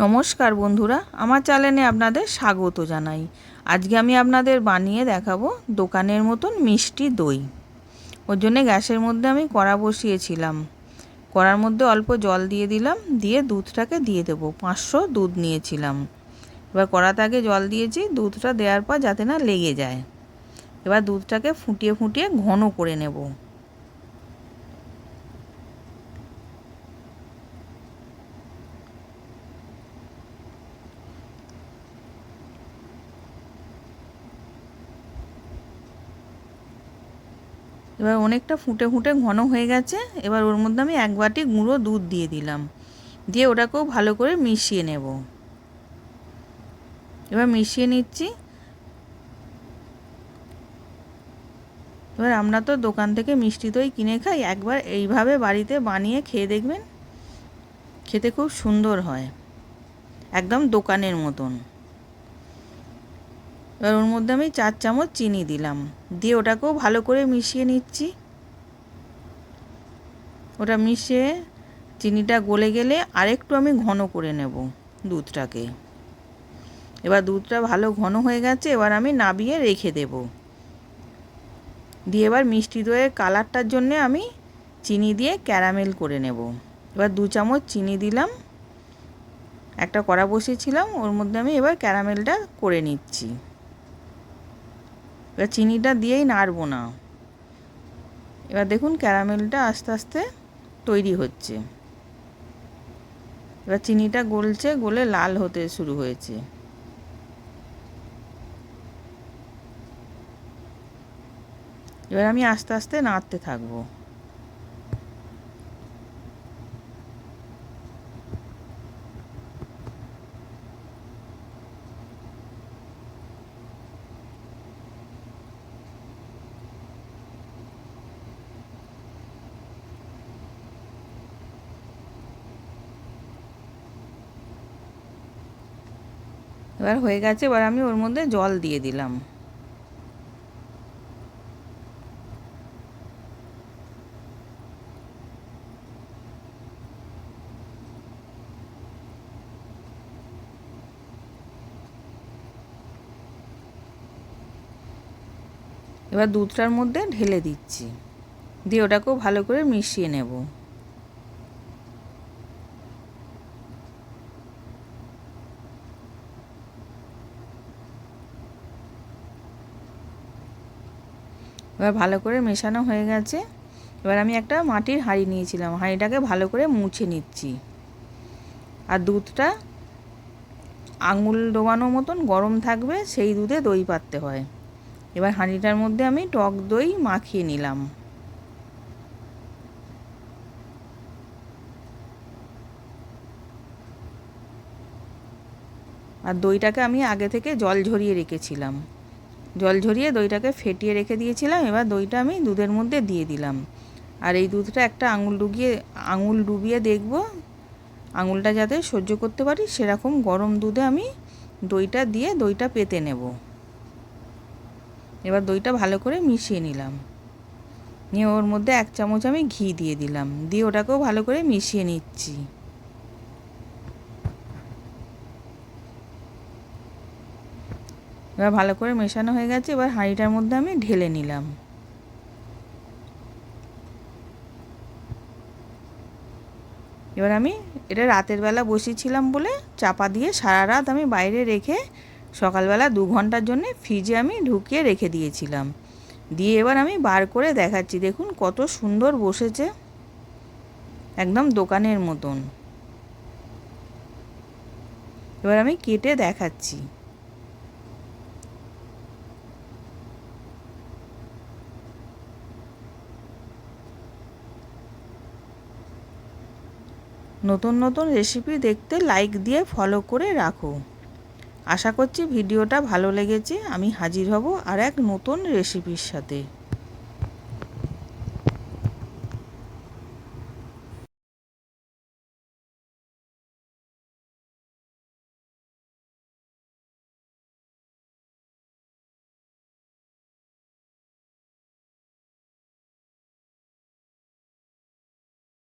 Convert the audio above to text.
নমস্কার বন্ধুরা, আমার চ্যানেলে আপনাদের স্বাগত জানাই। আজকে আমি আপনাদের বানিয়ে দেখাবো দোকানের মতন মিষ্টি দই। ওর জন্য গ্যাসের মধ্যে আমি কড়া বসিয়েছিলাম। কড়ার মধ্যে অল্প জল দিয়ে দিলাম, দিয়ে দুধটাকে দিয়ে দেবো। 500 দুধ নিয়েছিলাম। এবার কড়াতে আগে জল দিয়েছি, দুধটা দেওয়ার পর যাতে না লেগে যায়। এবার দুধটাকে ফুটিয়ে ফুটিয়ে ঘন করে নেব। এবার অনেকটা ফুটে ফুটে ঘন হয়ে গেছে। এবার ওর মধ্যে আমি 1 বাটি গুঁড়ো দুধ দিয়ে দিলাম, দিয়ে ওটাকেও ভালো করে মিশিয়ে নেব। এবার মিশিয়ে নিচ্ছি। এবার আমরা তো দোকান থেকে মিষ্টি দই কিনে খাই, একবার এইভাবে বাড়িতে বানিয়ে খেয়ে দেখবেন, খেতে খুব সুন্দর হয়, একদম দোকানের মতন। এবার ওর মধ্যে আমি 4 চামচ চিনি দিলাম, দিয়ে ওটাকেও ভালো করে মিশিয়ে নিচ্ছি। ওটা মিশিয়ে চিনিটা গলে গেলে আরেকটু আমি ঘন করে নেব দুধটাকে। এবার দুধটা ভালো ঘন হয়ে গেছে, এবার আমি নাবিয়ে রেখে দেব। দিয়ে এবার মিষ্টি দইয়ের কালারটার জন্য আমি চিনি দিয়ে ক্যারামেল করে নেব। এবার 2 চামচ চিনি দিলাম। একটা কড়া বসিয়েছিলাম, ওর মধ্যে আমি এবার ক্যারামেলটা করে নিচ্ছি। এবার চিনিটা দিয়েই নাড়বো না। এবার দেখুন ক্যারামেলটা আস্তে আস্তে তৈরি হচ্ছে। এবার চিনিটা গলছে, গলে লাল হতে শুরু হয়েছে। এবার আমি আস্তে আস্তে নাড়তে থাকবো। এবার হয়ে গেছে, এবার আমি ওর মধ্যে জল দিয়ে দিলাম। এবার দুধটার মধ্যে ঢেলে দিচ্ছি, দিয়ে ওটাকেও ভালো করে মিশিয়ে নেব। এবার ভালো করে মেশানো হয়ে গেছে। এবার আমি একটা মাটির হাঁড়ি নিয়েছিলাম, হাঁড়িটাকে ভালো করে মুছে নিচ্ছি। আর দুধটা আঙুল ডোবানোর মতন গরম থাকবে, সেই দুধে দই পাততে হয়। এবার হাঁড়িটার মধ্যে আমি টক দই মাখিয়ে নিলাম। আর দইটাকে আমি আগে থেকে জল ঝরিয়ে রেখেছিলাম, জল ঝরিয়ে দইটাকে ফেটিয়ে রেখে দিয়েছিলাম। এবার দইটা আমি দুধের মধ্যে দিয়ে দিলাম। আর এই দুধটা একটা আঙুল ডুবিয়ে দেখব, আঙুলটা যাতে সহ্য করতে পারি সেরকম গরম দুধে আমি দইটা দিয়ে দইটা পেতে নেব। এবার দইটা ভালো করে মিশিয়ে নিলাম, নিয়ে ওর মধ্যে 1 চামচ আমি ঘি দিয়ে দিলাম, দিয়ে ওটাকেও ভালো করে মিশিয়ে নিচ্ছি। এবার ভালো করে মেশানো হয়ে গেছে। এবার হাঁড়িটার মধ্যে আমি ঢেলে নিলাম। এবার আমি এটা রাতের বেলা বসিয়েছিলাম বলে চাপা দিয়ে সারা রাত আমি বাইরে রেখে সকালবেলা 2 ঘন্টার জন্য ফ্রিজে আমি ঢুকিয়ে রেখে দিয়েছিলাম। দিয়ে এবার আমি বার করে দেখাচ্ছি, দেখুন কত সুন্দর বসেছে, একদম দোকানের মতন। এবার আমি কেটে দেখাচ্ছি। নতুন নতুন রেসিপি দেখতে লাইক দিয়ে ফলো করে রাখো। আশা করছি ভিডিওটা ভালো লেগেছে। আমি হাজির হব আর এক নতুন রেসিপির সাথে।